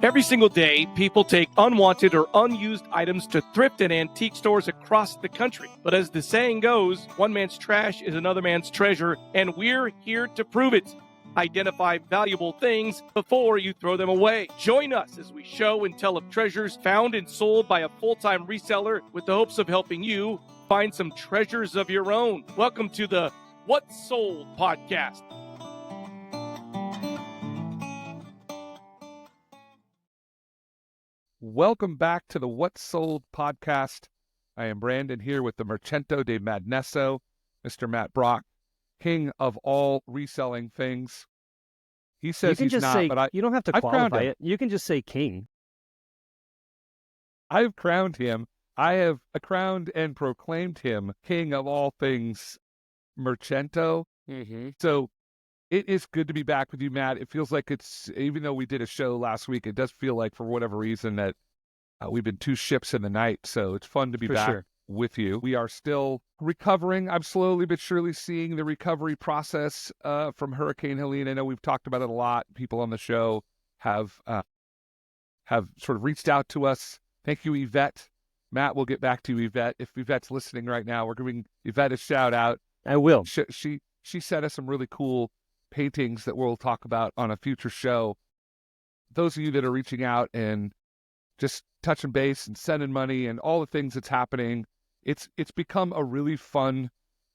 Every single day, people take unwanted or unused items to thrift and antique stores across the country. But as the saying goes, one man's trash is another man's treasure, and we're here to prove it. Identify valuable things before you throw them away. Join us as we show and tell of treasures found and sold by a full-time reseller with the hopes of helping you find some treasures of your own. Welcome to the What's Sold podcast. Welcome back to the What's Sold podcast. I am Brandon here with the Mercento de Madnesso, Mr. Matt Brock, king of all reselling things. He says he's not, but you don't have to qualify it. You can just say king. I've crowned him. I have crowned and proclaimed him king of all things Mercento. So it is good to be back with you, Matt. It feels like even though we did a show last week, it does feel like for whatever reason that we've been two ships in the night. So it's fun to be back with you. We are still recovering. I'm slowly but surely seeing the recovery process from Hurricane Helene. I know we've talked about it a lot. People on the show have sort of reached out to us. Thank you, Yvette. Matt, we'll get back to you, Yvette. If Yvette's listening right now, we're giving Yvette a shout out. I will. She sent us some really cool paintings that we'll talk about on a future show. Those of you that are reaching out and just touching base and sending money and all the things that's happening, it's become a really fun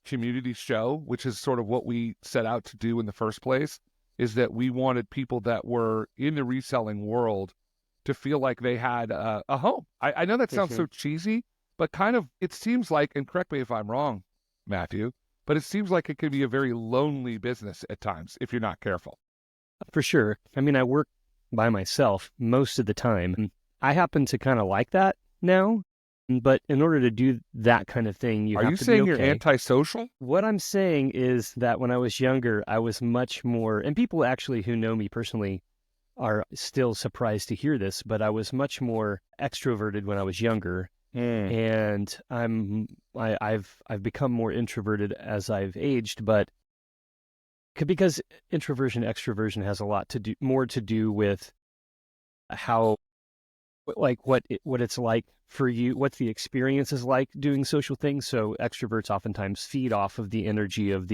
community show, which is sort of what we set out to do in the first place, is that we wanted people that were in the reselling world to feel like they had a home. I know that sounds so cheesy, but kind of it seems like, and correct me if I'm wrong, Matthew, but it seems like it can be a very lonely business at times if you're not careful. For sure. I mean, I work by myself most of the time. I happen to kind of like that now, but in order to do that kind of thing, you have to be okay. Are you saying you're antisocial? What I'm saying is that when I was younger, I was much more, and people actually who know me personally are still surprised to hear this, but I was much more extroverted when I was younger. And I've become more introverted as I've aged, but because introversion, extroversion has a lot more to do with how, like what it's like for you, what the experience is like doing social things. So extroverts oftentimes feed off of the energy of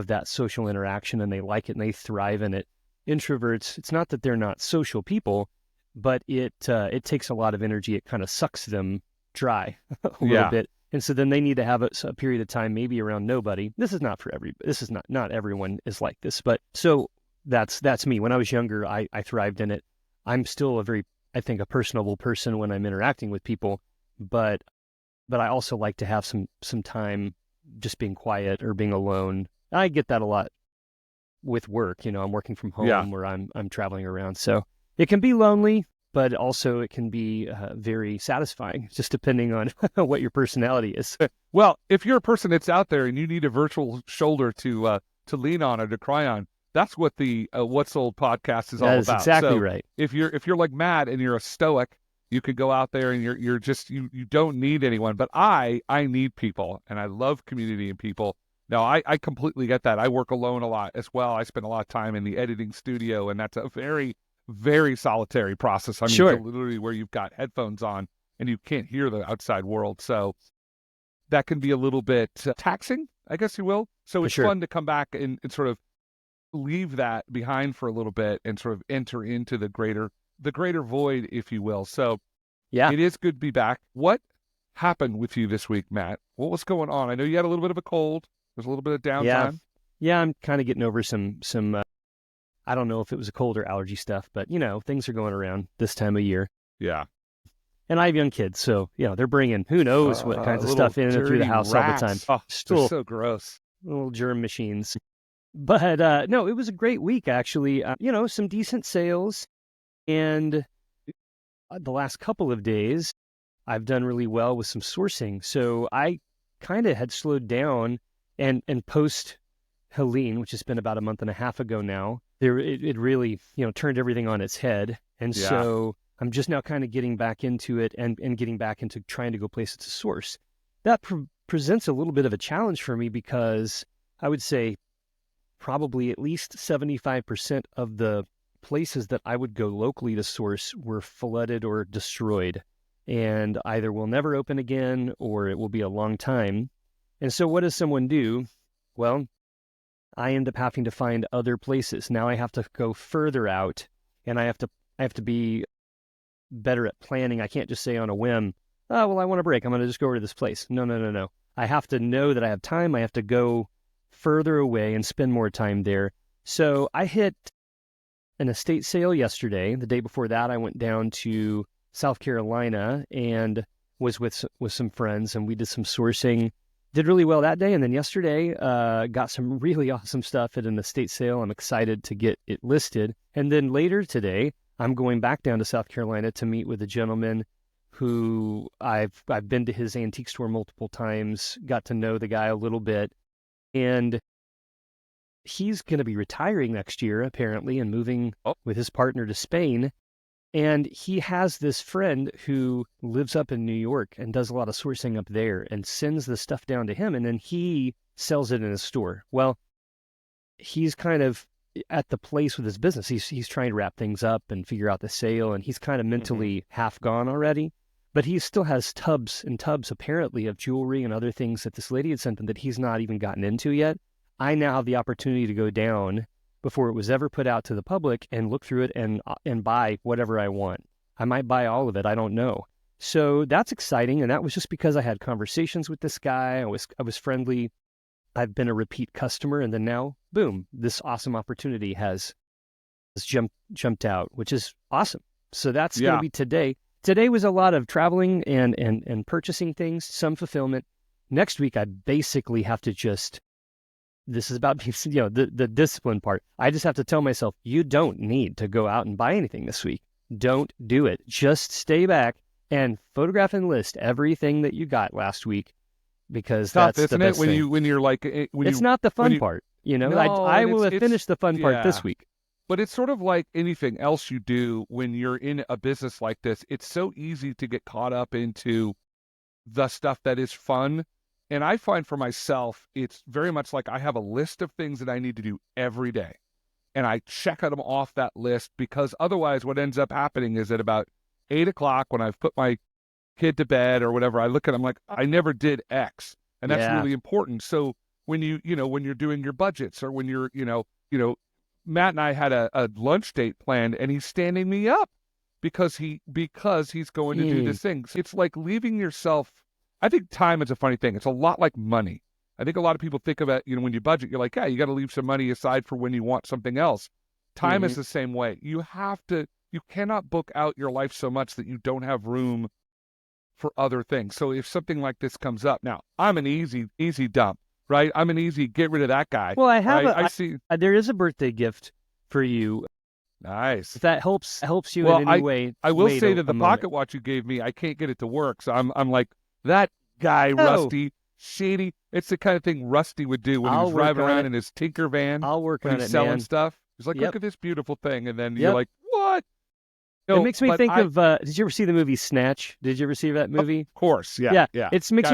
that social interaction, and they like it and they thrive in it. Introverts, it's not that they're not social people, but it takes a lot of energy. It kind of sucks them dry a little bit, and so then they need to have a period of time, maybe around nobody. This is not for everybody. This is not everyone is like this, but so that's me. When I was younger, I thrived in it. I'm still I think a personable person when I'm interacting with people, but I also like to have some time just being quiet or being alone. I get that a lot with work. I'm working from home where I'm traveling around, so it can be lonely, but also it can be very satisfying, just depending on what your personality is. Well, if you're a person that's out there and you need a virtual shoulder to lean on or to cry on, that's what the What's Sold podcast is all about. That's exactly right. If you're like Matt and you're a stoic, you could go out there and you're just you don't need anyone. But I need people, and I love community and people. No, I completely get that. I work alone a lot as well. I spend a lot of time in the editing studio, and that's a very, very solitary process. I mean, literally where you've got headphones on and you can't hear the outside world. So that can be a little bit taxing, I guess you will. So it's fun to come back and sort of leave that behind for a little bit and sort of enter into the greater void, if you will. So it is good to be back. What happened with you this week, Matt? What was going on? I know you had a little bit of a cold. There's a little bit of downtime. Yeah, I'm kind of getting over some I don't know if it was a cold or allergy stuff, but things are going around this time of year. Yeah. And I have young kids, so they're bringing who knows what kinds of stuff in and through the house rats. all the time. Oh, they're so gross. Little germ machines. But no, it was a great week, actually. Some decent sales. And the last couple of days, I've done really well with some sourcing. So I kind of had slowed down, and post Helene, which has been about a month and a half ago now, it really, turned everything on its head. And so I'm just now kind of getting back into it and getting back into trying to go places to source. That presents a little bit of a challenge for me because I would say probably at least 75% of the places that I would go locally to source were flooded or destroyed, and either will never open again or it will be a long time. And so what does someone do? Well, I end up having to find other places. Now I have to go further out, and I have to be better at planning. I can't just say on a whim, oh, well, I want a break, I'm going to just go over to this place. No. I have to know that I have time. I have to go further away and spend more time there. So I hit an estate sale yesterday. The day before that, I went down to South Carolina and was with some friends, and we did some sourcing. Did really well that day. And then yesterday, got some really awesome stuff at an estate sale. I'm excited to get it listed. And then later today, I'm going back down to South Carolina to meet with a gentleman who I've been to his antique store multiple times, got to know the guy a little bit. And he's going to be retiring next year, apparently, and moving with his partner to Spain. And he has this friend who lives up in New York and does a lot of sourcing up there and sends the stuff down to him, and then he sells it in his store. Well, he's kind of at the place with his business. He's trying to wrap things up and figure out the sale, and he's kind of mentally half gone already. But he still has tubs and tubs, apparently, of jewelry and other things that this lady had sent him that he's not even gotten into yet. I now have the opportunity to go down before it was ever put out to the public and look through it and buy whatever I want. I might buy all of it. I don't know. So that's exciting. And that was just because I had conversations with this guy. I was friendly. I've been a repeat customer. And then now, boom, this awesome opportunity has jumped out, which is awesome. So that's going to be today. Today was a lot of traveling and purchasing things, some fulfillment. Next week, I basically have to this is about the discipline part. I just have to tell myself, you don't need to go out and buy anything this week. Don't do it. Just stay back and photograph and list everything that you got last week, because that's the best thing. When you're like, it's not the fun part. No, I will have finished the fun part this week. But it's sort of like anything else you do when you're in a business like this. It's so easy to get caught up into the stuff that is fun. And I find for myself, it's very much like I have a list of things that I need to do every day. And I check them off that list, because otherwise what ends up happening is at about 8 o'clock when I've put my kid to bed or whatever, I look at them like, I never did X. And that's really important. So when when you're doing your budgets, or when you're, Matt and I had a lunch date planned, and he's standing me up because he's going to do this thing. It's like leaving yourself. I think time is a funny thing. It's a lot like money. I think a lot of people think about, when you budget, you're like, yeah, you got to leave some money aside for when you want something else. Time is the same way. You cannot book out your life so much that you don't have room for other things. So if something like this comes up, now I'm an easy dump, right? I'm an easy get rid of that guy. Well, I see. There is a birthday gift for you. Nice. If that helps you in any way. I will say that the pocket watch you gave me, I can't get it to work. So I'm like, that guy, Rusty, shady. It's the kind of thing Rusty would do when he was driving around in his Tinker van. I'll work on it, selling man. Stuff. He's like, look at this beautiful thing. And then you're like, what? No, it makes me think of, did you ever see the movie Snatch? Did you ever see that movie? Of course, yeah. It makes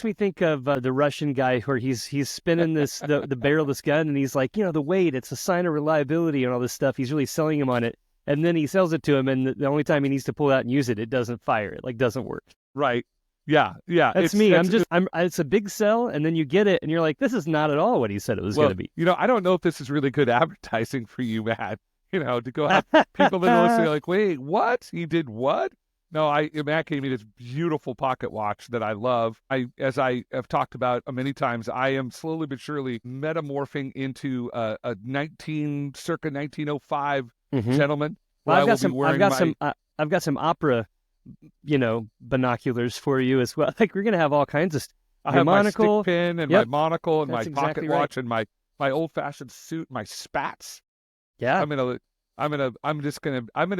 me think of the Russian guy where he's spinning the barrel of this gun, and he's like, the weight, it's a sign of reliability and all this stuff. He's really selling him on it. And then he sells it to him, and the only time he needs to pull it out and use it, it doesn't fire. It doesn't work. Right. Yeah. That's me. It's a big sell, and then you get it, and you're like, this is not at all what he said it was going to be. I don't know if this is really good advertising for you, Matt. To go have people that are listening like, wait, what? He did what? No, Matt gave me this beautiful pocket watch that I love. As I have talked about many times, I am slowly but surely metamorphing into a circa 1905 gentleman. Well, I've got some opera, binoculars for you as well. Like, we're gonna have all kinds of. I have monocle, my stick pin and my monocle and That's my pocket exactly watch and my old-fashioned suit, my spats. Yeah, I'm gonna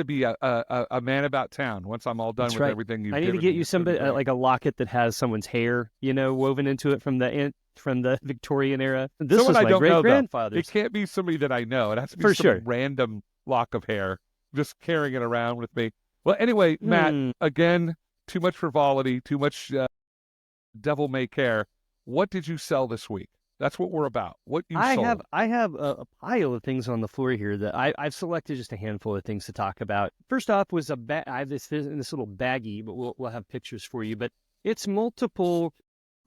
be a man about town once I'm all done with everything you've I need to get you somebody like a locket that has someone's hair, woven into it from the Victorian era. This was my great grandfather's. It can't be somebody that I know. It has to be some random lock of hair, just carrying it around with me. Well, anyway, Matt, again, too much frivolity, too much devil may care. What did you sell this week? That's what we're about. What you I sold. have a pile of things on the floor here that I've selected just a handful of things to talk about. First off was I have this in this little baggie, but we'll have pictures for you. But it's multiple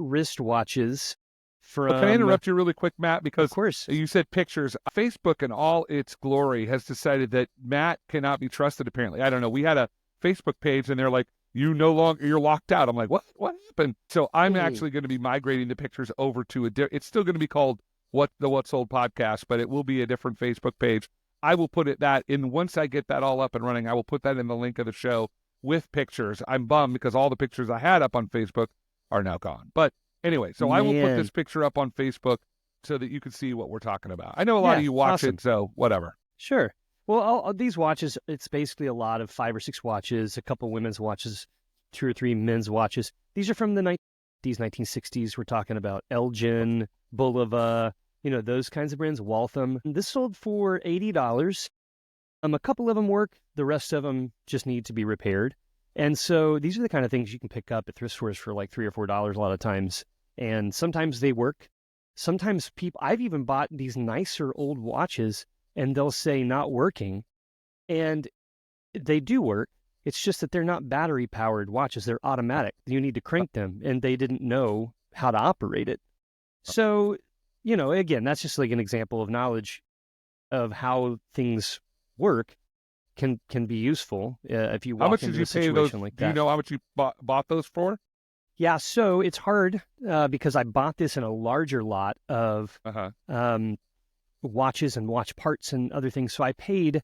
wristwatches from. But can I interrupt you really quick, Matt? Because of course, you said pictures. Facebook, in all its glory, has decided that Matt cannot be trusted. Apparently, I don't know. We had a Facebook page, and they're like, "You no longer, you're locked out." I'm like, "What? What happened?" So I'm actually going to be migrating the pictures over to it's still going to be called What Sold podcast, but it will be a different Facebook page. I will put once I get that all up and running, I will put that in the link of the show with pictures. I'm bummed because all the pictures I had up on Facebook are now gone. But anyway, so I will put this picture up on Facebook so that you can see what we're talking about. I know a lot of you watch it, so whatever. Sure. Well, all these watches, it's basically a lot of 5 or 6 watches, a couple women's watches, 2 or 3 men's watches. These are from the 1960s. We're talking about Elgin, Bulova, those kinds of brands, Waltham. This sold for $80. A couple of them work. The rest of them just need to be repaired. And so these are the kind of things you can pick up at thrift stores for like $3 or $4 a lot of times. And sometimes they work. Sometimes I've even bought these nicer old watches and they'll say not working. And they do work. It's just that they're not battery powered watches. They're automatic. You need to crank them and they didn't know how to operate it. So, again, that's just like an example of knowledge of how things work can be useful if you walk into a situation like that. Do you know how much you bought those for? Yeah, so it's hard because I bought this in a larger lot of watches and watch parts and other things. So I paid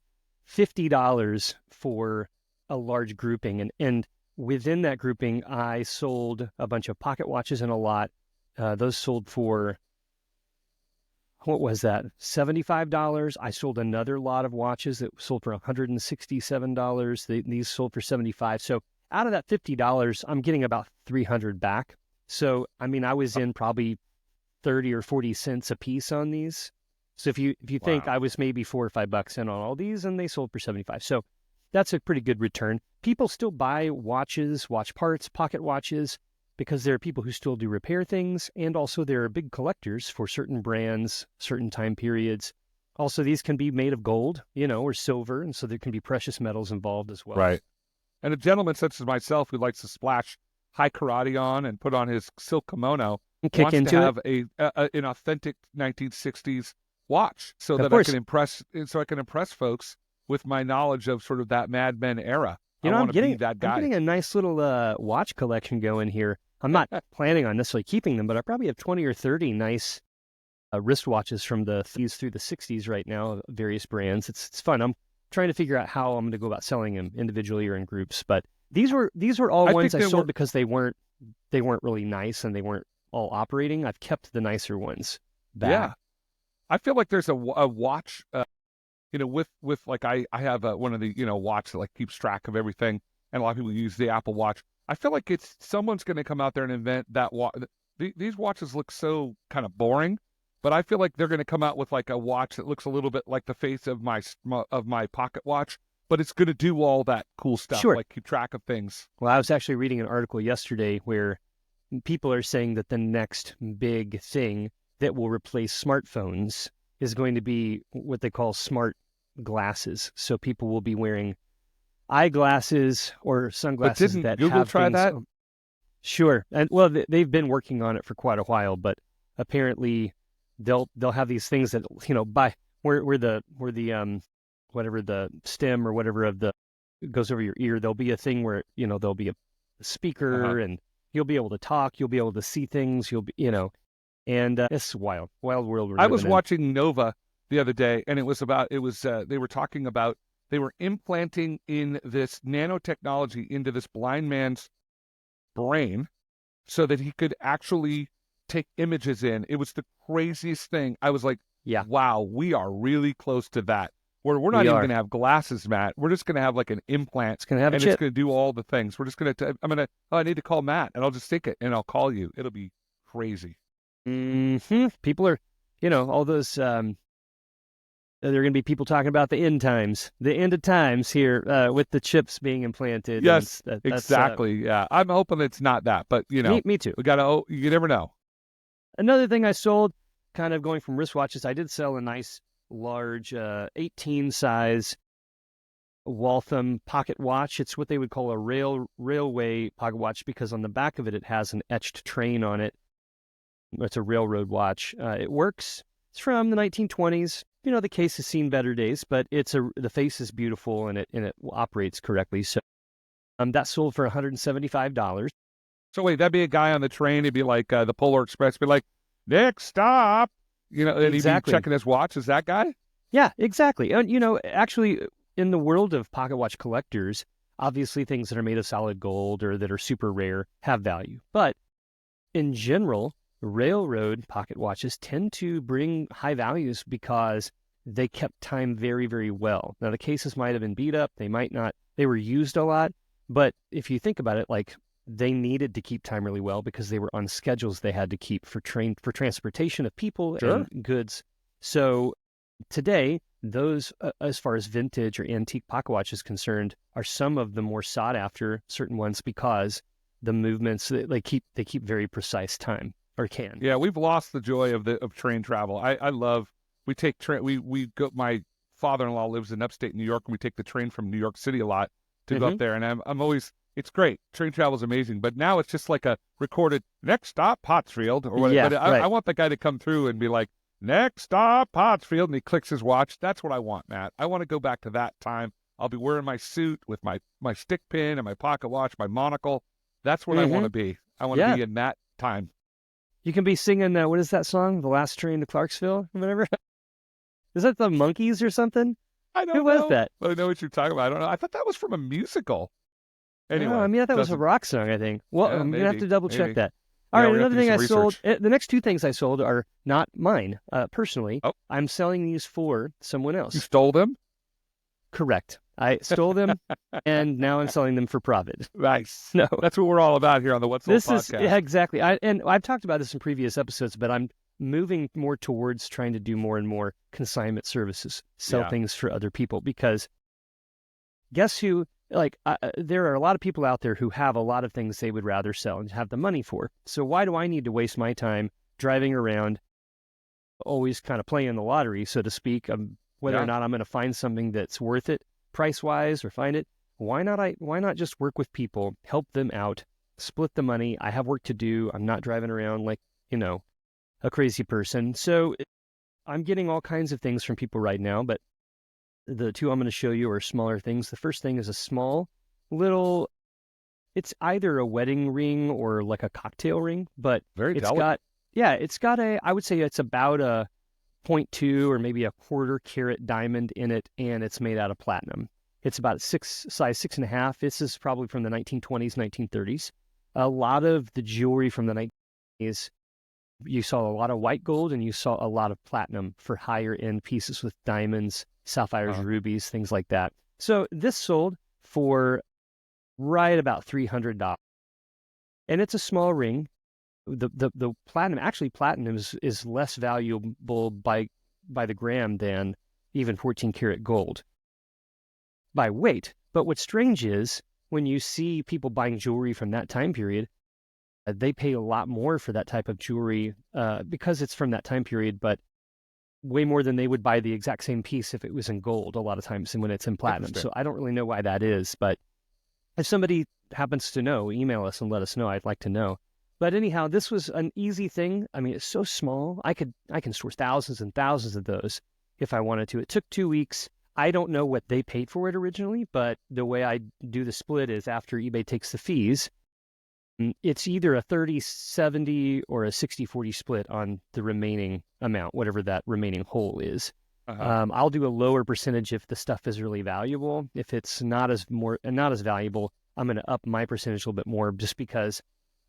$50 for a large grouping. And within that grouping, I sold a bunch of pocket watches in a lot. Those sold for, what was that? $75. I sold another lot of watches that sold for $167. These sold for $75. So out of that $50, I'm getting about $300 back. So, I mean, I was in probably 30 or 40 cents a piece on these. So if you think I was maybe $4 or $5 in on all these and they sold for 75. So that's a pretty good return. People still buy watches, watch parts, pocket watches, because there are people who still do repair things. And also there are big collectors for certain brands, certain time periods. Also, these can be made of gold, or silver. And so there can be precious metals involved as well. Right. And a gentleman such as myself who likes to splash high karate on and put on his silk kimono and kick wants into to have an authentic 1960s watch so that I can impress folks with my knowledge of sort of that Mad Men era. I'm getting that guy. I'm getting a nice little watch collection going here. I'm not planning on necessarily keeping them, but I probably have 20 or 30 nice wristwatches from the 30s through the 60s right now, various brands. It's fun. I'm trying to figure out how I'm going to go about selling them individually or in groups. But these were all ones I sold because they weren't really nice and they weren't all operating. I've kept the nicer ones back. Yeah. I feel like there's a watch, with like I have one of the, watch that like keeps track of everything. And a lot of people use the Apple Watch. I feel like someone's going to come out there and invent that watch. These watches look so kind of boring, but I feel like they're going to come out with like a watch that looks a little bit like the face of my pocket watch, but it's going to do all that cool stuff, like keep track of things. Well, I was actually reading an article yesterday where people are saying that the next big thing that will replace smartphones is going to be what they call smart glasses. So people will be wearing eyeglasses or sunglasses but that Google have try things, that? Sure. And well, they've been working on it for quite a while, but apparently they'll have these things that, by where the whatever the stem or whatever of the goes over your ear, there'll be a thing where, there'll be a speaker and you'll be able to talk, you'll be able to see things, you'll be, and it's wild world. I was watching Nova the other day, and they were talking about, they were implanting in this nanotechnology into this blind man's brain so that he could actually take images in. It was the craziest thing. I was like, wow, we are really close to that. Where we're not even going to have glasses, Matt. We're just going to have like an implant. It's going to have and a chip. It's going to do all the things. We're just going to, I need to call Matt, and I'll just stick it, and I'll call you. It'll be crazy. People are, all those, there are going to be people talking about the end of times here with the chips being implanted. Yes, exactly. Yeah. I'm hoping it's not that, but me too. You never know. Another thing I sold, kind of going from wristwatches, I did sell a nice large 18 size Waltham pocket watch. It's what they would call a railway pocket watch because on the back of it, it has an etched train on it. It's a railroad watch. It works. It's from the 1920s. You know, the case has seen better days, but the face is beautiful and it operates correctly. So that sold for $175. So wait, that'd be a guy on the train. It'd be like the Polar Express. Be like, next stop. You know, and Exactly. he'd be checking his watch. Is that guy? Yeah, exactly. And, you know, actually, in the world of pocket watch collectors, obviously things that are made of solid gold or that are super rare have value. But in general, railroad pocket watches tend to bring high values because they kept time very, very well. Now, the cases might have been beat up. They might not. They were used a lot. But if you think about it, like they needed to keep time really well because they were on schedules they had to keep for transportation of people Sure. and goods. So today, those, as far as vintage or antique pocket watch is concerned, are some of the more sought after certain ones because the movements they keep very precise time or can. Yeah, we've lost the joy of train travel. I love we take train. We go. My father-in-law lives in upstate New York, and we take the train from New York City a lot to go up there. And I'm always. It's great. Train travel is amazing, but now it's just like a recorded next stop Pottsfield or whatever. Yeah, But right. I want the guy to come through and be like, next stop Pottsfield, and he clicks his watch. That's what I want, Matt. I want to go back to that time. I'll be wearing my suit with my stick pin and my pocket watch, my monocle. That's what I want to be. I want to be in that time. You can be singing, what is that song? The Last Train to Clarksville or whatever? Is that the Monkees or something? I don't know. Who was that? I know what you're talking about. I don't know. I thought that was from a musical. Anyway. No, I mean, I thought it was a rock song, I think. Well, Yeah, I'm going to have to double check that. Yeah, All right, we're gonna another have to thing do I some sold, the next two things I sold are not mine, personally. Oh. I'm selling these for someone else. You stole them? Correct. I stole them, and now I'm selling them for profit. Nice. No. That's what we're all about here on the What's Sold podcast. Yeah, exactly. And I've talked about this in previous episodes, but I'm moving more towards trying to do more and more consignment services, sell things for other people, because guess who? There are a lot of people out there who have a lot of things they would rather sell and have the money for. So why do I need to waste my time driving around, always kind of playing the lottery, so to speak, whether or not I'm going to find something that's worth it price-wise or find it? Why not just work with people, help them out, split the money? I have work to do. I'm not driving around like, a crazy person. So I'm getting all kinds of things from people right now, but the two I'm going to show you are smaller things. The first thing is a small little, it's either a wedding ring or like a cocktail ring, but Very it's delicate. got I would say it's about a 0.2 or maybe a quarter carat diamond in it, and it's made out of platinum. It's about size 6.5. This is probably from the 1920s, 1930s. A lot of the jewelry from the 1920s, you saw a lot of white gold and you saw a lot of platinum for higher end pieces with diamonds, sapphires, rubies, things like that. So this sold for right about $300. And it's a small ring. The platinum is less valuable by the gram than even 14 karat gold by weight. But what's strange is when you see people buying jewelry from that time period, they pay a lot more for that type of jewelry because it's from that time period, but way more than they would buy the exact same piece if it was in gold a lot of times and when it's in platinum. So I don't really know why that is, but if somebody happens to know, email us and let us know. I'd like to know. But anyhow, this was an easy thing. I mean, it's so small. I can store thousands and thousands of those if I wanted to. It took 2 weeks. I don't know what they paid for it originally, but the way I do the split is after eBay takes the fees, it's either a 30-70 or a 60-40 split on the remaining amount, whatever that remaining whole is. I'll do a lower percentage if the stuff is really valuable. If it's not as valuable, I'm going to up my percentage a little bit more just because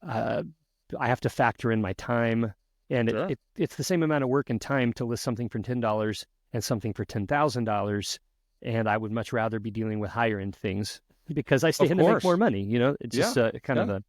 I have to factor in my time, and it's the same amount of work and time to list something for $10 and something for $10,000, and I would much rather be dealing with higher end things because I stand to make more money. It's just kind of a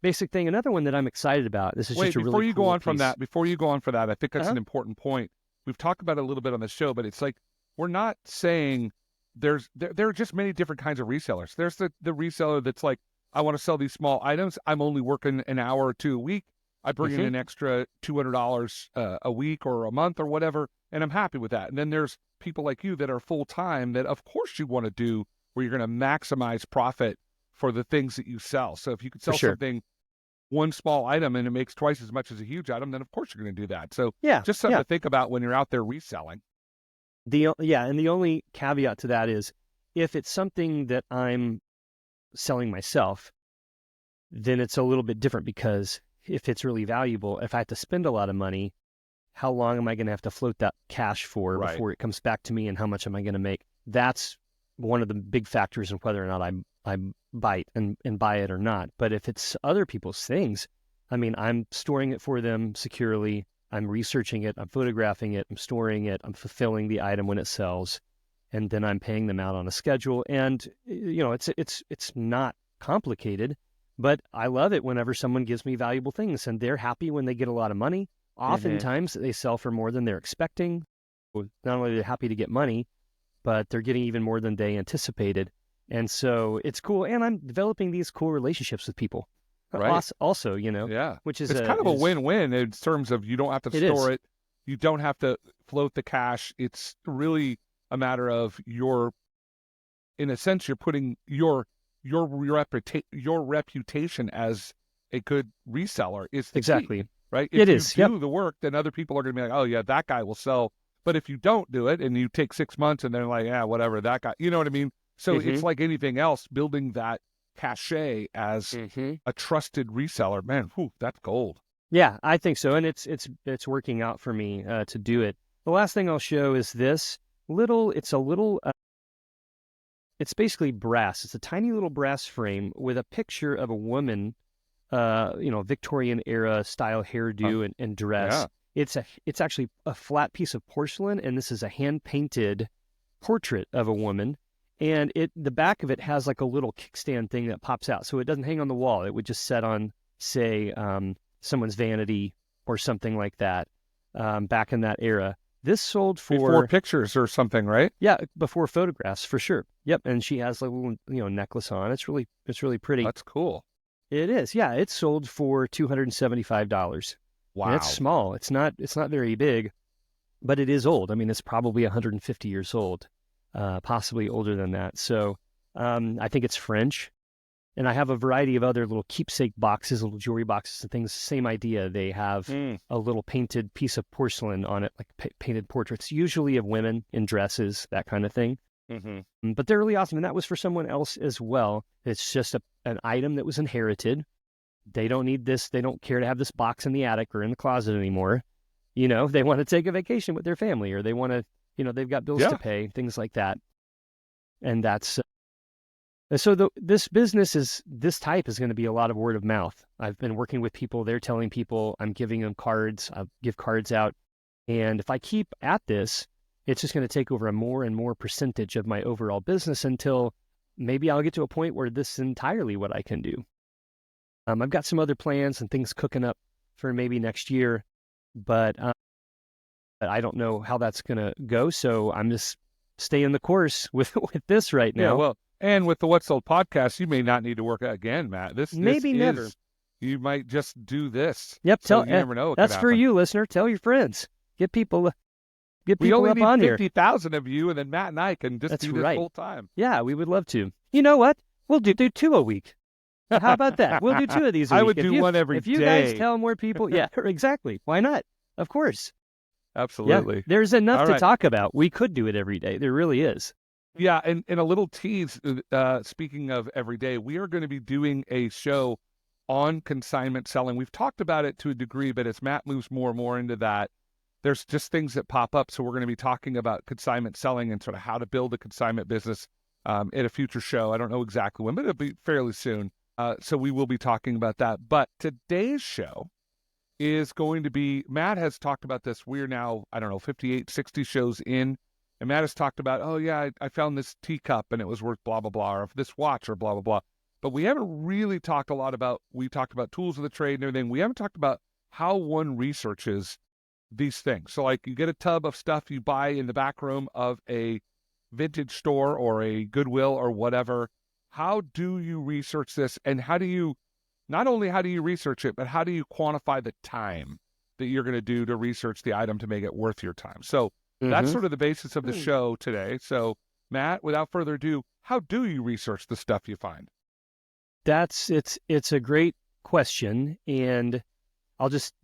basic thing. Another one that I'm excited about. This is just a really before you cool go on piece. from that, I think that's an important point. We've talked about it a little bit on the show, but it's like we're not saying there are just many different kinds of resellers. There's the reseller that's like, I want to sell these small items. I'm only working an hour or two a week. I bring in an extra $200 a week or a month or whatever, and I'm happy with that. And then there's people like you that are full-time that, of course, you want to do where you're going to maximize profit for the things that you sell. So if you could sell something, one small item, and it makes twice as much as a huge item, then of course you're going to do that. So just something to think about when you're out there reselling. And the only caveat to that is if it's something that I'm selling myself, then it's a little bit different, because if it's really valuable, if I have to spend a lot of money, how long am I going to have to float that cash for before it comes back to me, and how much am I going to make? That's one of the big factors in whether or not I bite and buy it or not. But if it's other people's things, I mean, I'm storing it for them securely. I'm researching it. I'm photographing it. I'm storing it. I'm fulfilling the item when it sells, and then I'm paying them out on a schedule. And it's not complicated, but I love it whenever someone gives me valuable things, and they're happy when they get a lot of money. Oftentimes they sell for more than they're expecting. Not only are they happy to get money, but they're getting even more than they anticipated. And so it's cool. And I'm developing these cool relationships with people. Also, which is kind of a win-win in terms of you don't have to store it. You don't have to float the cash. It's really a matter of in a sense, you're putting your reputation as a good reseller is the key, right? If you do the work, then other people are going to be like, oh yeah, that guy will sell. But if you don't do it and you take 6 months and they're like, yeah, whatever, that guy, you know what I mean? So it's like anything else, building that cachet as a trusted reseller. Man, that's gold. Yeah, I think so. And it's working out for me to do it. The last thing I'll show is this it's basically brass. It's a tiny little brass frame with a picture of a woman, Victorian era style hairdo and dress. Yeah. It's actually a flat piece of porcelain, and this is a hand painted portrait of a woman. And the back of it has like a little kickstand thing that pops out, so it doesn't hang on the wall. It would just set on, say, someone's vanity or something like that. Back in that era. This sold for before pictures or something, right? Yeah, before photographs for sure. Yep, and she has like a little necklace on. It's really pretty. That's cool. It is. Yeah, it sold for $275. Wow, and it's small. It's not very big, but it is old. I mean, it's probably 150 years old, possibly older than that. So I think it's French. And I have a variety of other little keepsake boxes, little jewelry boxes and things. Same idea. They have a little painted piece of porcelain on it, like painted portraits, usually of women in dresses, that kind of thing. But they're really awesome. And that was for someone else as well. It's just an item that was inherited. They don't need this. They don't care to have this box in the attic or in the closet anymore. They want to take a vacation with their family, or they want to, they've got bills to pay, things like that. And that's... So this type is going to be a lot of word of mouth. I've been working with people. They're telling people, I'm giving them cards. I'll give cards out. And if I keep at this, it's just going to take over a more and more percentage of my overall business until maybe I'll get to a point where this is entirely what I can do. I've got some other plans and things cooking up for maybe next year, but I don't know how that's going to go. So I'm just staying the course with this right now. Yeah, well. And with the What's Sold podcast, you may not need to work again, Matt. Never. You might just do this. Yep. So you never know. That's for you, listener. Tell your friends. Get people we only up need on 50,000 of you, and then Matt and I can just do this full time. Yeah, we would love to. You know what? We'll do 2 a week. How about that? We'll do 2 of these a week. I would do one every day. If you guys tell more people, yeah, exactly. Why not? Of course. Absolutely. Yeah, there's enough to talk about. We could do it every day. There really is. Yeah, and a little tease, speaking of every day, we are going to be doing a show on consignment selling. We've talked about it to a degree, but as Matt moves more and more into that, there's just things that pop up. So we're going to be talking about consignment selling and sort of how to build a consignment business at a future show. I don't know exactly when, but it'll be fairly soon. So we will be talking about that. But today's show is going to be, Matt has talked about this. We're now, 58, 60 shows in. And Matt has talked about, oh, yeah, I found this teacup and it was worth blah, blah, blah, or this watch or blah, blah, blah. But we haven't really talked a lot about, we talked about tools of the trade and everything. We haven't talked about how one researches these things. So like you get a tub of stuff you buy in the back room of a vintage store or a Goodwill or whatever. How do you research this? And how do you not only how do you research it, but how do you quantify the time that you're going to do to research the item to make it worth your time? So that's sort of the basis of the show today. So Matt, without further ado, how do you research the stuff you find? It's a great question, and I'll just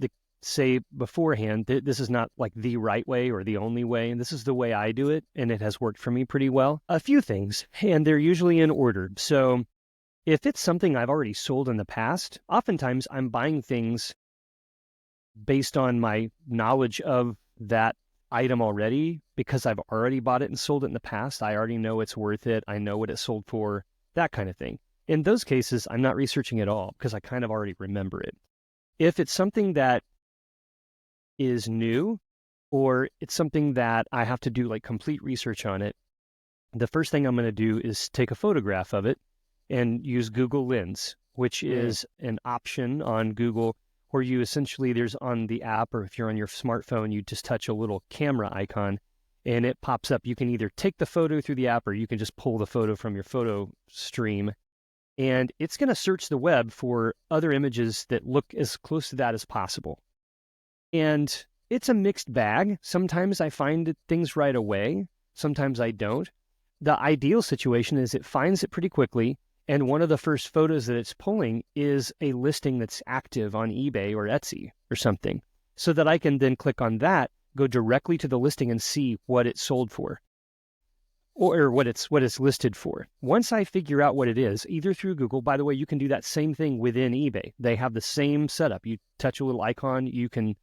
say beforehand that this is not like the right way or the only way, and this is the way I do it, and it has worked for me pretty well. A few things, and they're usually in order. So if it's something I've already sold in the past, oftentimes I'm buying things based on my knowledge of that item already, because I've already bought it and sold it in the past. I already know it's worth it. I know what it sold for, that kind of thing. In those cases, I'm not researching at all because I kind of already remember it. If it's something that is new, or it's something that I have to do like complete research on it, the first thing I'm going to do is take a photograph of it and use Google Lens, which is an option on Google where you essentially, there's on the app, or if you're on your smartphone, you just touch a little camera icon and it pops up. You can either take the photo through the app or you can just pull the photo from your photo stream. And it's going to search the web for other images that look as close to that as possible. And it's a mixed bag. Sometimes I find things right away. Sometimes I don't. The ideal situation is it finds it pretty quickly, and one of the first photos that it's pulling is a listing that's active on eBay or Etsy or something, so that I can then click on that, go directly to the listing and see what it sold for, or what it's listed for. Once I figure out what it is, either through Google, by the way, you can do that same thing within eBay. They have the same setup. You touch a little icon, you can,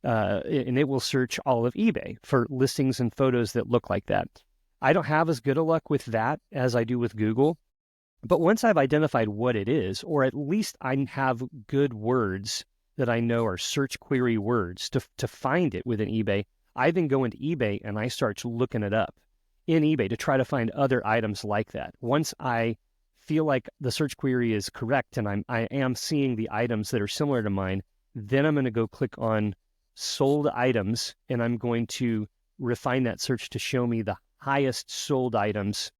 and it will search all of eBay for listings and photos that look like that. I don't have as good a luck with that as I do with Google. But once I've identified what it is, or at least I have good words that I know are search query words to find it within eBay, I then go into eBay and I start looking it up in eBay to try to find other items like that. Once I feel like the search query is correct and I am seeing the items that are similar to mine, then I'm going to go click on sold items, and I'm going to refine that search to show me the highest sold items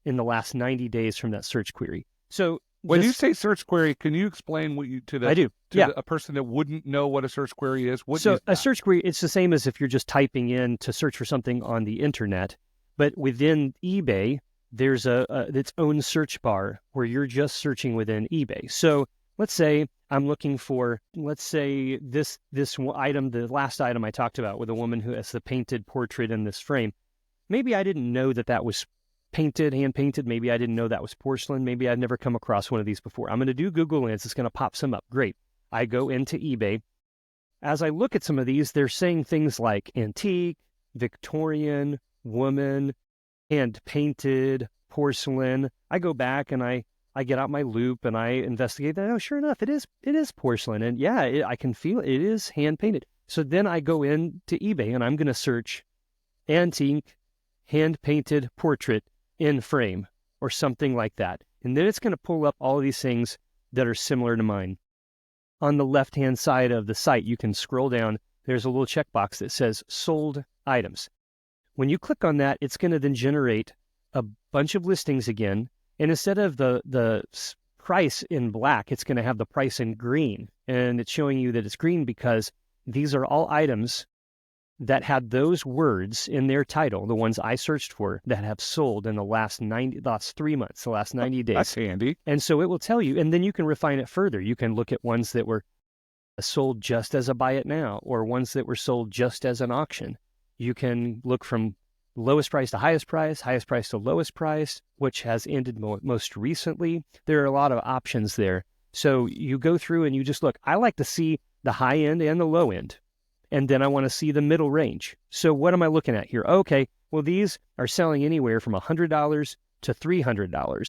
in the last 90 days from that search query. So when you say search query, can you explain what you I do. A person that wouldn't know what a search query is? So a search query, it's the same as if you're just typing in to search for something on the internet, but within eBay, there's its own search bar where you're just searching within eBay. So let's say I'm looking for, this item, the last item I talked about with a woman who has the painted portrait in this frame. Maybe I didn't know that was painted, hand-painted. Maybe I didn't know that was porcelain. Maybe I'd never come across one of these before. I'm going to do Google Lens. It's going to pop some up. Great. I go into eBay. As I look at some of these, they're saying things like antique, Victorian, woman, hand-painted, porcelain. I go back and I get out my loop and I investigate that. Oh, sure enough, it is porcelain. And yeah, I can feel it is hand-painted. So then I go into eBay and I'm going to search antique, hand-painted portrait in frame or something like that. And then it's going to pull up all of these things that are similar to mine. On the left-hand side of the site, you can scroll down. There's a little checkbox that says sold items. When you click on that, it's going to then generate a bunch of listings again. And instead of the price in black, it's going to have the price in green. And it's showing you that it's green because these are all items that had those words in their title, the ones I searched for, that have sold in the last 3 months, the last 90 days. That's handy. And so it will tell you, and then you can refine it further. You can look at ones that were sold just as a buy it now, or ones that were sold just as an auction. You can look from lowest price to highest price to lowest price, which has ended most recently. There are a lot of options there. So you go through and you just look. I like to see the high end and the low end. And then I want to see the middle range. So what am I looking at here? Okay, well, these are selling anywhere from $100 to $300.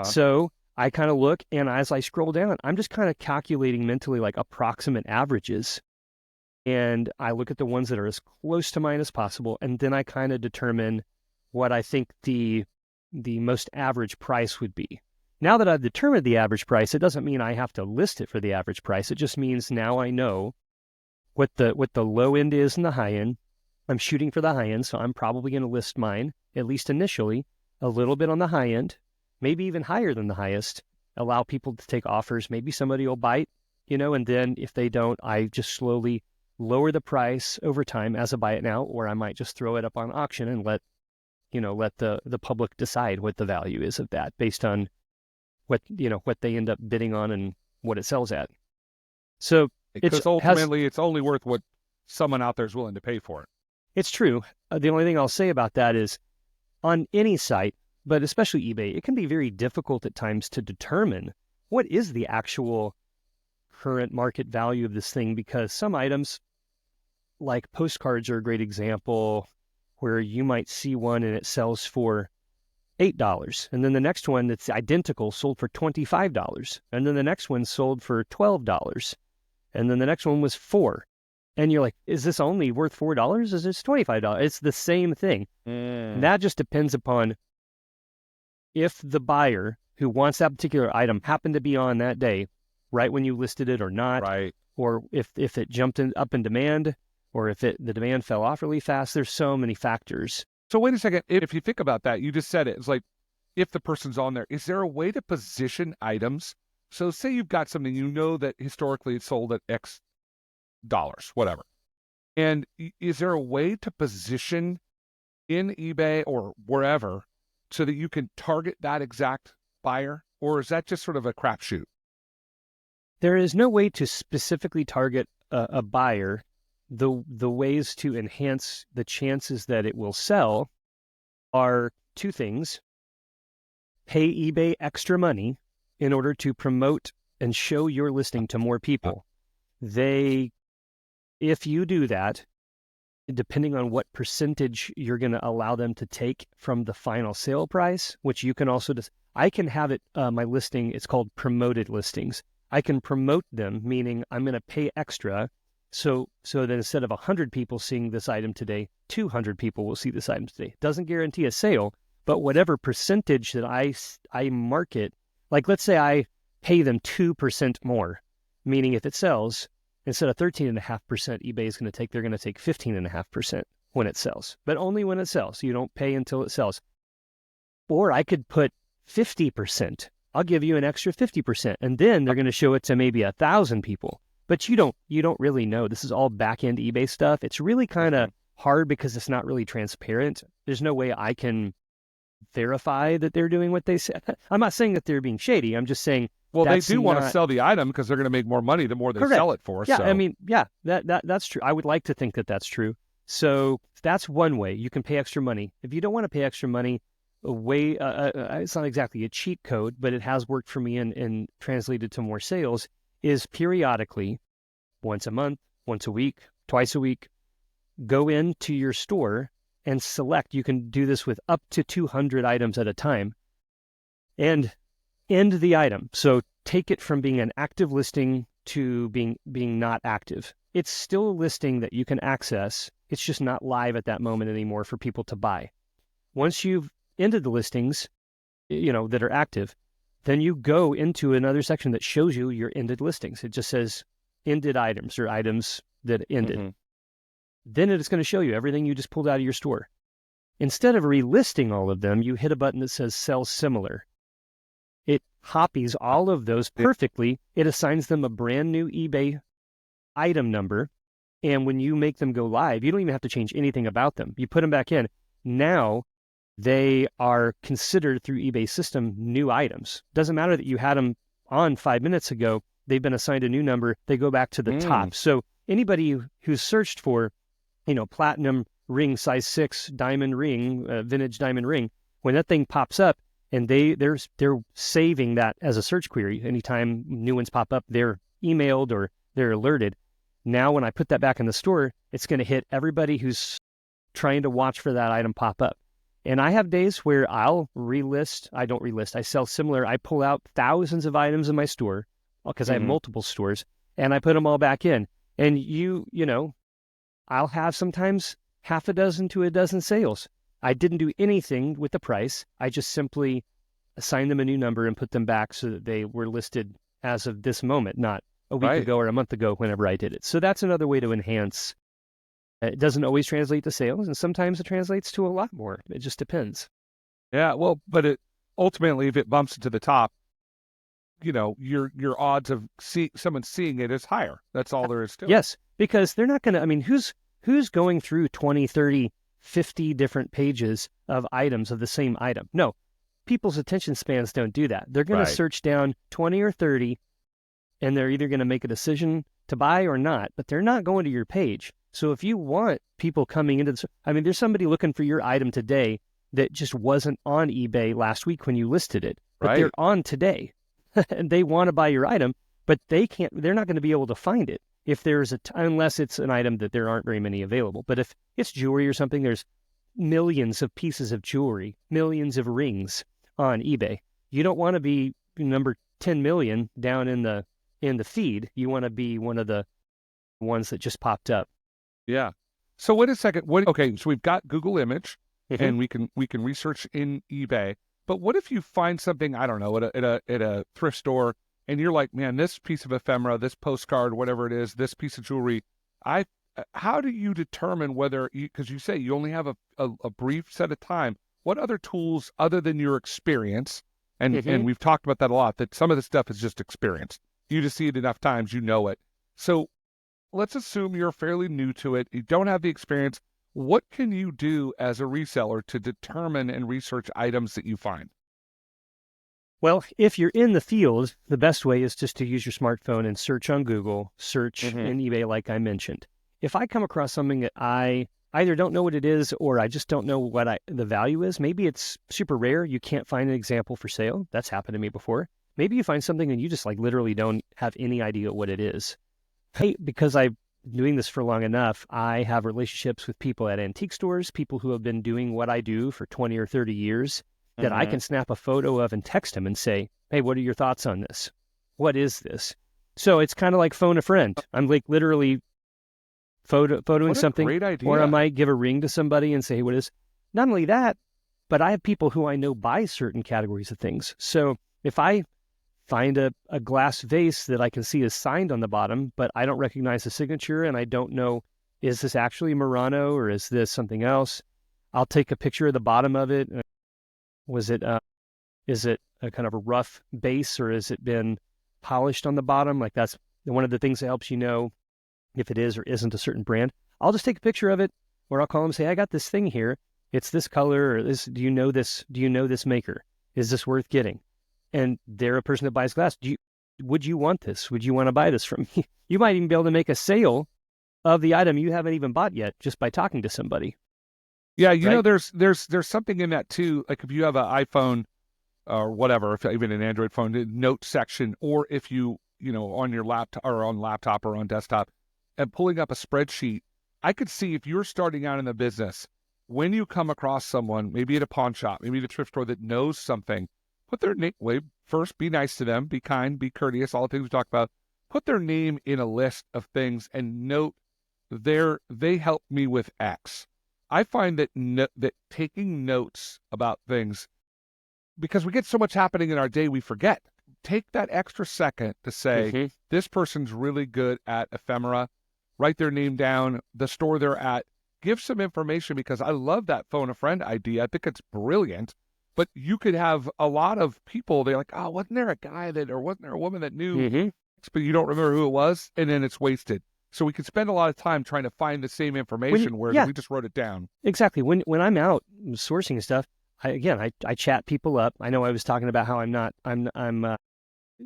So I kind of look, and as I scroll down, I'm just kind of calculating mentally like approximate averages. And I look at the ones that are as close to mine as possible, and then I kind of determine what I think the most average price would be. Now that I've determined the average price, it doesn't mean I have to list it for the average price. It just means now I know what the low end is and the high end. I'm shooting for the high end, so I'm probably going to list mine, at least initially, a little bit on the high end, maybe even higher than the highest, allow people to take offers. Maybe somebody will bite, and then if they don't, I just slowly lower the price over time as a buy it now, or I might just throw it up on auction and let the public decide what the value is of that based on what they end up bidding on and what it sells at. So Because ultimately it's only worth what someone out there is willing to pay for it. It's true. The only thing I'll say about that is on any site, but especially eBay, it can be very difficult at times to determine what is the actual current market value of this thing, because some items, like postcards, are a great example, where you might see one and it sells for $8, and then the next one that's identical sold for $25, and then the next one sold for $12, and then the next one was $4. And you're like, is this only worth $4? Is this $25? It's the same thing. And that just depends upon if the buyer who wants that particular item happened to be on that day, right when you listed it or not, right? Or if it jumped up in demand, or if the demand fell off really fast. There's so many factors. So wait a second. If you think about that, you just said it. It's like, if the person's on there, is there a way to position items? So say you've got something, that historically it's sold at X dollars, whatever. And is there a way to position in eBay or wherever so that you can target that exact buyer? Or is that just sort of a crapshoot? There is no way to specifically target a buyer. The ways to enhance the chances that it will sell are two things. Pay eBay extra money in order to promote and show your listing to more people. If you do that, depending on what percentage you're going to allow them to take from the final sale price, which you can also I can have it, my listing, it's called promoted listings. I can promote them, meaning I'm going to pay extra. So that instead of 100 people seeing this item today, 200 people will see this item today. Doesn't guarantee a sale, but whatever percentage that I market, like let's say I pay them 2% more, meaning if it sells, instead of 13.5% eBay is going to take, they're going to take 15.5% when it sells, but only when it sells. You don't pay until it sells. Or I could put 50%. I'll give you an extra 50%, and then they're going to show it to maybe 1,000 people. But you don't really know. This is all back-end eBay stuff. It's really kind of hard because it's not really transparent. There's no way I can verify that they're doing what they say. I'm not saying that they're being shady. I'm just saying, well, they do want to sell the item because they're going to make more money the more they sell it for. Yeah, so. I mean, yeah, that's true. I would like to think that that's true. So that's one way you can pay extra money. If you don't want to pay extra money, a way, it's not exactly a cheat code, but it has worked for me and translated to more sales, is periodically, once a month, once a week, twice a week, go into your store and select. You can do this with up to 200 items at a time and end the item. So take it from being an active listing to being not active. It's still a listing that you can access. It's just not live at that moment anymore for people to buy. Once you've ended the listings, that are active, then you go into another section that shows you your ended listings. It just says ended items or items that ended. Mm-hmm. Then it's going to show you everything you just pulled out of your store. Instead of relisting all of them, you hit a button that says sell similar. It copies all of those perfectly. It assigns them a brand new eBay item number. And when you make them go live, you don't even have to change anything about them. You put them back in. Now they are considered through eBay's system new items. Doesn't matter that you had them on 5 minutes ago. They've been assigned a new number. They go back to the top. So anybody who's searched for, platinum ring size 6 diamond ring, vintage diamond ring, when that thing pops up and they're saving that as a search query. Anytime new ones pop up, they're emailed or they're alerted. Now, when I put that back in the store, it's going to hit everybody who's trying to watch for that item pop up. And I have days where I'll relist. I don't relist. I sell similar. I pull out thousands of items in my store because I have multiple stores, and I put them all back in. And I'll have sometimes half a dozen to a dozen sales. I didn't do anything with the price. I just simply assigned them a new number and put them back so that they were listed as of this moment, not a week ago or a month ago whenever I did it. So that's another way to enhance. It doesn't always translate to sales, and sometimes it translates to a lot more. It just depends. Yeah, well, but ultimately, if it bumps it to the top, your odds of someone seeing it is higher. That's all there is to it. Yes, because they're not going to, I mean, who's going through 20, 30, 50 different pages of items of the same item? No, people's attention spans don't do that. They're going to search down 20 or 30, and they're either going to make a decision to buy or not, but they're not going to your page. So if you want people coming into this, I mean, there's somebody looking for your item today that just wasn't on eBay last week when you listed it, but they're on today and they want to buy your item, but they're not going to be able to find it if there's unless it's an item that there aren't very many available. But if it's jewelry or something, there's millions of pieces of jewelry, millions of rings on eBay. You don't want to be number 10 million down in the feed. You want to be one of the ones that just popped up. Yeah. So wait a second. Okay, so we've got Google Image, and we can research in eBay. But what if you find something, I don't know, at a thrift store, and you're like, man, this piece of ephemera, this postcard, whatever it is, this piece of jewelry, how do you determine whether, because you say you only have a brief set of time, what other tools other than your experience, and we've talked about that a lot, that some of the stuff is just experience. You just see it enough times, you know it. So let's assume you're fairly new to it, you don't have the experience. What can you do as a reseller to determine and research items that you find? Well, if you're in the field, the best way is just to use your smartphone and search on Google, search in eBay like I mentioned. If I come across something that I either don't know what it is or I just don't know what the value is, maybe it's super rare, you can't find an example for sale. That's happened to me before. Maybe you find something and you just like literally don't have any idea what it is. Hey, because I've been doing this for long enough, I have relationships with people at antique stores, people who have been doing what I do for 20 or 30 years, that I can snap a photo of and text them and say, hey, what are your thoughts on this? What is this? So it's kind of like phone a friend. I'm like literally photoing something, great idea. Or I might give a ring to somebody and say, hey, what is? Not only that, but I have people who I know buy certain categories of things. So if I find a glass vase that I can see is signed on the bottom, but I don't recognize the signature and I don't know, is this actually Murano or is this something else? I'll take a picture of the bottom of it. Is it a kind of a rough base or has it been polished on the bottom? Like that's one of the things that helps you know if it is or isn't a certain brand. I'll just take a picture of it, or I'll call them and say, I got this thing here. It's this color or this. Do you know this? Do you know this maker? Is this worth getting? And they're a person that buys glass. Would you want this? Would you want to buy this from me? You might even be able to make a sale of the item you haven't even bought yet just by talking to somebody. Yeah, you know, there's something in that too. Like if you have an iPhone or whatever, if even an Android phone, the note section, or if you on your laptop or on desktop, and pulling up a spreadsheet, I could see if you're starting out in the business, when you come across someone, maybe at a pawn shop, maybe at a thrift store that knows something. Put their name, first, be nice to them, be kind, be courteous, all the things we talked about. Put their name in a list of things and note they helped me with X. I find that taking notes about things, because we get so much happening in our day, we forget. Take that extra second to say, this person's really good at ephemera. Write their name down, the store they're at. Give some information, because I love that phone a friend idea. I think it's brilliant. But you could have a lot of people, they're like, oh, wasn't there a guy or wasn't there a woman that knew, but you don't remember who it was, and then it's wasted. So we could spend a lot of time trying to find the same information where we just wrote it down. Exactly. When I'm out sourcing stuff, I chat people up. I know I was talking about how I'm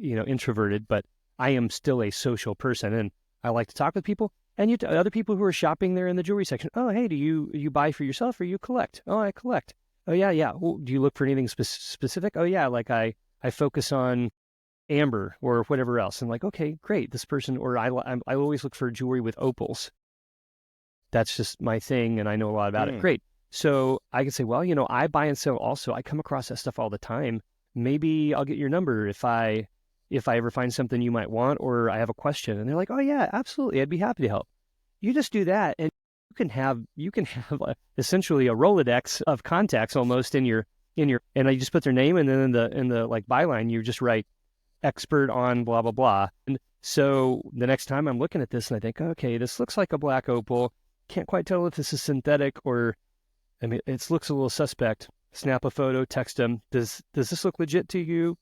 introverted, but I am still a social person, and I like to talk with people. And other people who are shopping there in the jewelry section. Oh, hey, do you buy for yourself or you collect? Oh, I collect. Oh, yeah. Well, do you look for anything specific? Oh, yeah, like I focus on amber or whatever else. And like, okay, great. This person, or I always look for jewelry with opals. That's just my thing, and I know a lot about it. Great. So I can say, well, I buy and sell also. I come across that stuff all the time. Maybe I'll get your number if I ever find something you might want, or I have a question. And they're like, oh, yeah, absolutely. I'd be happy to help. You just do that, and you can have essentially a Rolodex of contacts almost in your, and I just put their name, and then in the like byline, you just write expert on blah, blah, blah. And so the next time I'm looking at this and I think, okay, this looks like a black opal. Can't quite tell if this is synthetic or, I mean, it looks a little suspect. Snap a photo, text them. Does this look legit to you?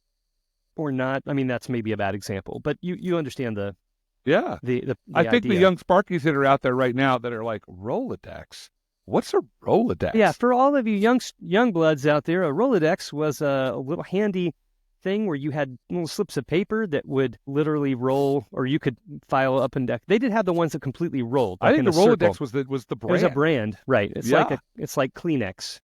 or not. I mean, that's maybe a bad example, but you understand the Yeah. the I think the idea. young Sparkies that are out there right now that are like, Rolodex? What's a Rolodex? Yeah, for all of you young bloods out there, a Rolodex was a little handy thing where you had little slips of paper that would literally roll, or you could file up and down. They did have the ones that completely rolled, I like think in the a circle. Rolodex was the It brand. was a brand, right? It's Yeah. it's like Kleenex.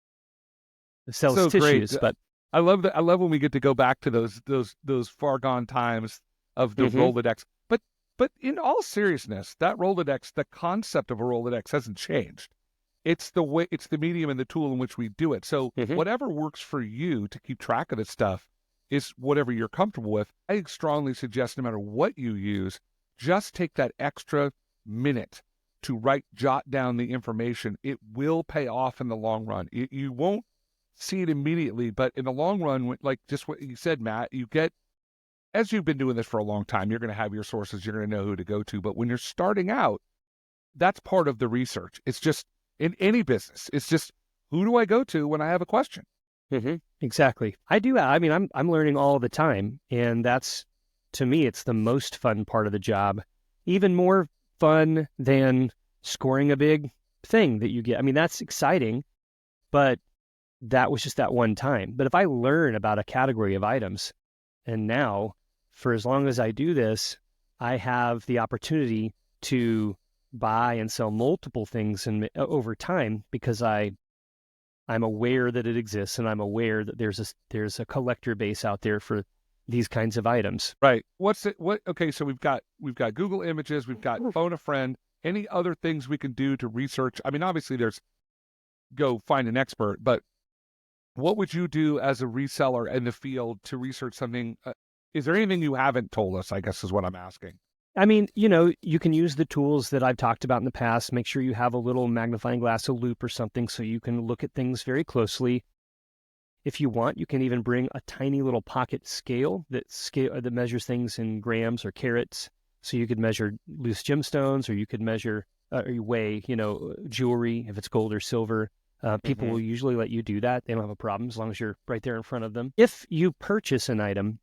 It sells So tissues, great. but I love that. I love when we get to go back to those far gone times of the Rolodex. But in all seriousness, that Rolodex, the concept of a Rolodex hasn't changed. It's the medium and the tool in which we do it. So whatever works for you to keep track of this stuff is whatever you're comfortable with. I strongly suggest no matter what you use, just take that extra minute to jot down the information. It will pay off in the long run. You won't see it immediately, but in the long run, like just what you said, Matt, you get, as you've been doing this for a long time, you're going to have your sources, you're going to know who to go to. But when you're starting out, that's part of the research. It's just in any business, it's just, who do I go to when I have a question? Exactly. I do. I mean, I'm learning all the time, and that's, to me, it's the most fun part of the job. Even more fun than scoring a big thing that you get. I mean, that's exciting, but that was just that one time. But if I learn about a category of items, and now, for as long as I do this, I have the opportunity to buy and sell multiple things over time, because I'm aware that it exists, and I'm aware that there's a collector base out there for these kinds of items. Right. Okay, so we've got Google Images, we've got phone a friend. Any other things we can do to research? I mean, obviously there's go find an expert, but what would you do as a reseller in the field to research something? Is there anything you haven't told us, I guess is what I'm asking. I mean, you can use the tools that I've talked about in the past. Make sure you have a little magnifying glass, a loop or something, so you can look at things very closely. If you want, you can even bring a tiny little pocket scale that measures things in grams or carats. So you could measure loose gemstones, or you could measure or you weigh, jewelry, if it's gold or silver. People will usually let you do that. They don't have a problem as long as you're right there in front of them. If you purchase an item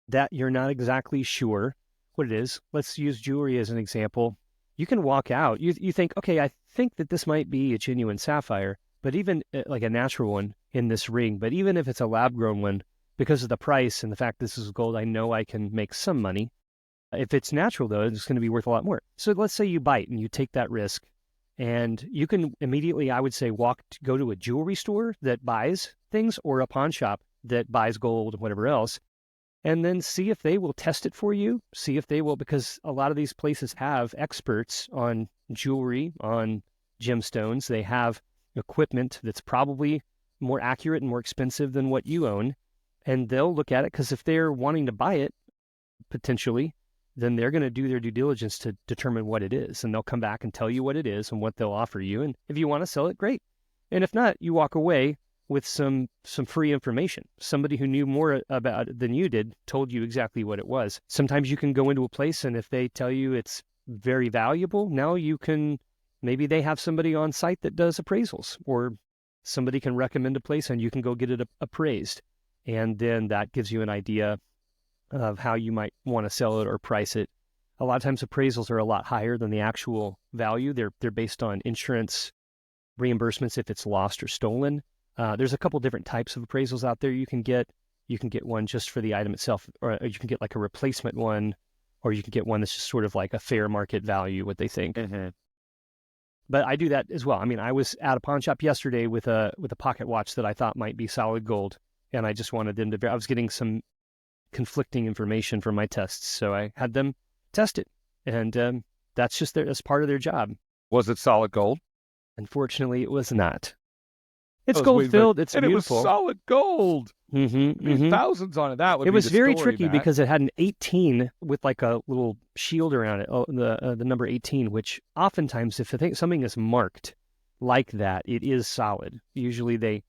that you're not exactly sure what it is, let's use jewelry as an example. You can walk out. You think, okay, I think that this might be a genuine sapphire, but even like a natural one in this ring. But even if it's a lab-grown one, because of the price and the fact this is gold, I know I can make some money. If it's natural, though, it's going to be worth a lot more. So let's say you bite and you take that risk. And you can immediately, I would say, go to a jewelry store that buys things, or a pawn shop that buys gold and whatever else, and then see if they will test it for you. See if they will, because a lot of these places have experts on jewelry, on gemstones. They have equipment that's probably more accurate and more expensive than what you own, and they'll look at it, because if they're wanting to buy it, potentially, then they're going to do their due diligence to determine what it is. And they'll come back and tell you what it is and what they'll offer you. And if you want to sell it, great. And if not, you walk away with some free information. Somebody who knew more about it than you did told you exactly what it was. Sometimes you can go into a place, and if they tell you it's very valuable, now you can, maybe they have somebody on site that does appraisals, or somebody can recommend a place and you can go get it appraised. And then that gives you an idea of how you might want to sell it or price it. A lot of times appraisals are a lot higher than the actual value. They're based on insurance reimbursements if it's lost or stolen. There's a couple different types of appraisals out there you can get. You can get one just for the item itself, or you can get like a replacement one, or you can get one that's just sort of like a fair market value, what they think. But I do that as well. I mean, I was at a pawn shop yesterday with a pocket watch that I thought might be solid gold, and I just wanted them to. I was getting some conflicting information from my tests, so I had them test it, and that's part of their job. Was it solid gold? Unfortunately, it was not. It's gold filled. It's and beautiful. It was solid gold. Thousands on it. That would. It was very story, tricky, Matt. because it had an 18 with like a little shield around it. The number 18, which oftentimes, if something is marked like that, it is solid. Usually they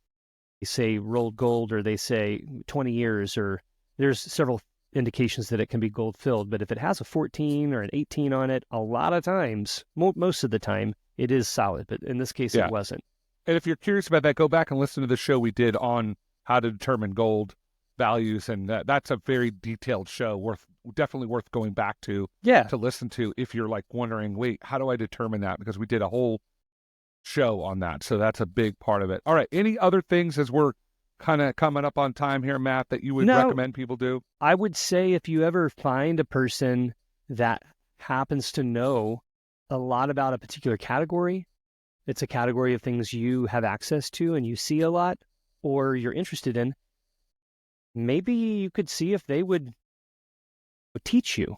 say rolled gold, or they say 20 years, or there's several indications that it can be gold filled. But if it has a 14 or an 18 on it, a lot of times, most of the time, it is solid. But in this case, it wasn't. And if you're curious about that, go back and listen to the show we did on how to determine gold. values, and that's a very detailed show, definitely worth going back to Yeah. listen to if you're like wondering, wait, how do I determine that? Because we did a whole show on that, so that's a big part of it. All right, any other things as we're kind of coming up on time here, Matt, that you would recommend people do? I would say if you ever find a person that happens to know a lot about a particular category, it's a category of things you have access to and you see a lot or you're interested in, maybe you could see if they would teach you.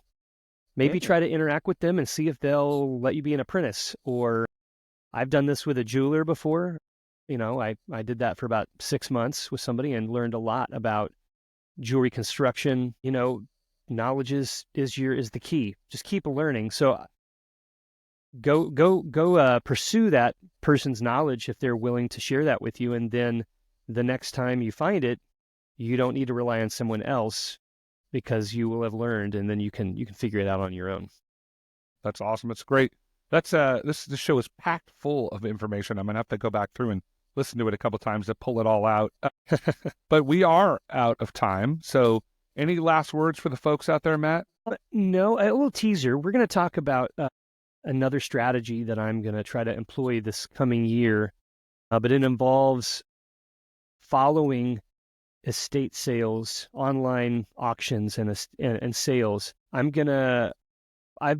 Maybe try to interact with them and see if they'll let you be an apprentice. Or I've done this with a jeweler before. I did that for about 6 months with somebody and learned a lot about jewelry construction. Knowledge is the key. Just keep learning. So go pursue that person's knowledge if they're willing to share that with you. And then the next time you find it, you don't need to rely on someone else because you will have learned, and then you can figure it out on your own. That's awesome. It's great. That's this show is packed full of information. I'm gonna have to go back through and listen to it a couple times to pull it all out. But we are out of time. So any last words for the folks out there, Matt? No, a little teaser. We're going to talk about another strategy that I'm going to try to employ this coming year, but it involves following estate sales, online auctions, and sales. I've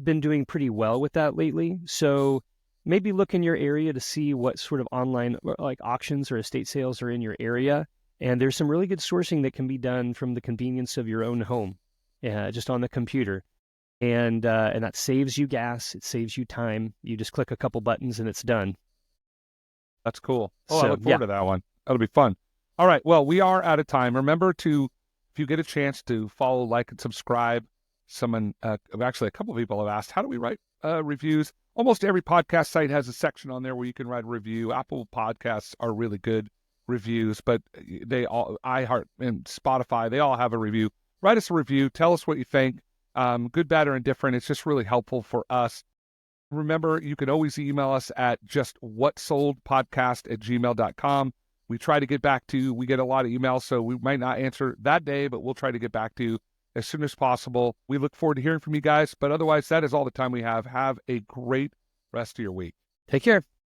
been doing pretty well with that lately. So maybe look in your area to see what sort of online like auctions or estate sales are in your area. And there's some really good sourcing that can be done from the convenience of your own home, just on the computer. And that saves you gas. It saves you time. You just click a couple buttons and it's done. That's cool. I look forward to that one. That'll be fun. All right. Well, we are out of time. Remember to, if you get a chance, to follow, like, and subscribe. Someone, actually, a couple of people have asked, how do we write reviews? Almost every podcast site has a section on there where you can write a review. Apple Podcasts are really good reviews, but iHeart and Spotify, they all have a review. Write us a review. Tell us what you think. Good, bad, or indifferent. It's just really helpful for us. Remember, you can always email us at justwhatsoldpodcast@gmail.com. We try to get back to you. We get a lot of emails, so we might not answer that day, but we'll try to get back to you as soon as possible. We look forward to hearing from you guys, but otherwise, that is all the time we have. Have a great rest of your week. Take care.